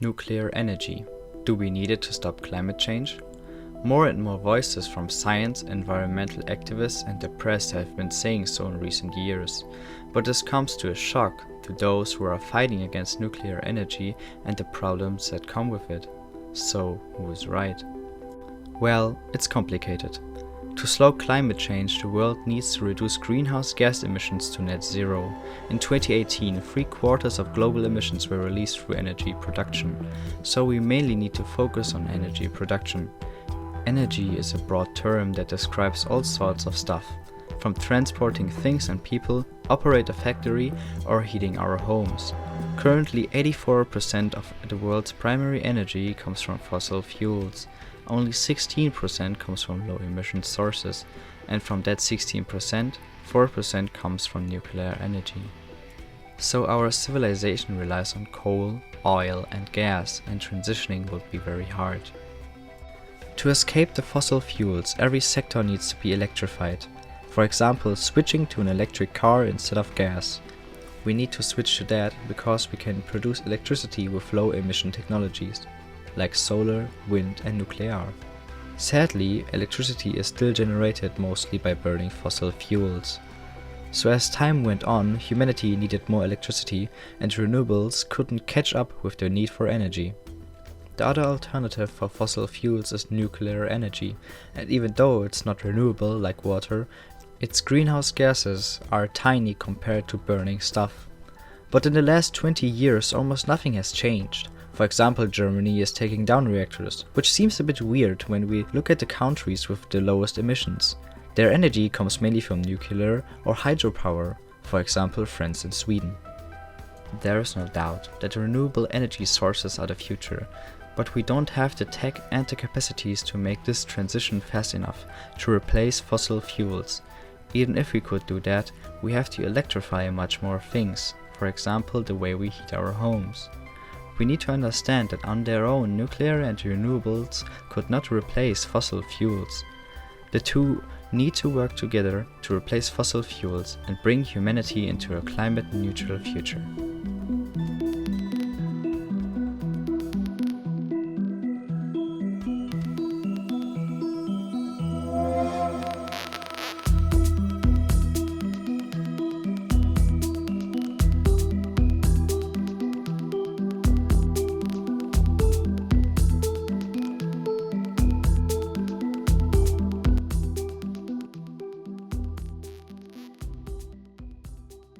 Nuclear energy. Do we need it to stop climate change? More and more voices from science, environmental activists and the press have been saying so in recent years. But this comes to a shock to those who are fighting against nuclear energy and the problems that come with it. So, who is right? Well, it's complicated. To slow climate change, the world needs to reduce greenhouse gas emissions to net zero. In 2018, 3/4 of global emissions were released through energy production, so we mainly need to focus on energy production. Energy is a broad term that describes all sorts of stuff, from transporting things and people, operate a factory, or heating our homes. Currently, 84% of the world's primary energy comes from fossil fuels. Only 16% comes from low-emission sources, and from that 16%, 4% comes from nuclear energy. So our civilization relies on coal, oil and gas, and transitioning will be very hard. To escape the fossil fuels, every sector needs to be electrified. For example, switching to an electric car instead of gas. We need to switch to that because we can produce electricity with low-emission technologies, like solar, wind and nuclear. Sadly, electricity is still generated mostly by burning fossil fuels. So as time went on, humanity needed more electricity and renewables couldn't catch up with the need for energy. The other alternative for fossil fuels is nuclear energy, and even though it's not renewable like water, its greenhouse gases are tiny compared to burning stuff. But in the last 20 years almost nothing has changed. For example, Germany is taking down reactors, which seems a bit weird when we look at the countries with the lowest emissions. Their energy comes mainly from nuclear or hydropower, for example France and Sweden. There is no doubt that renewable energy sources are the future, but we don't have the tech and the capacities to make this transition fast enough to replace fossil fuels. Even if we could do that, we have to electrify much more things, for example the way we heat our homes. We need to understand that on their own, nuclear and renewables could not replace fossil fuels. The two need to work together to replace fossil fuels and bring humanity into a climate-neutral future.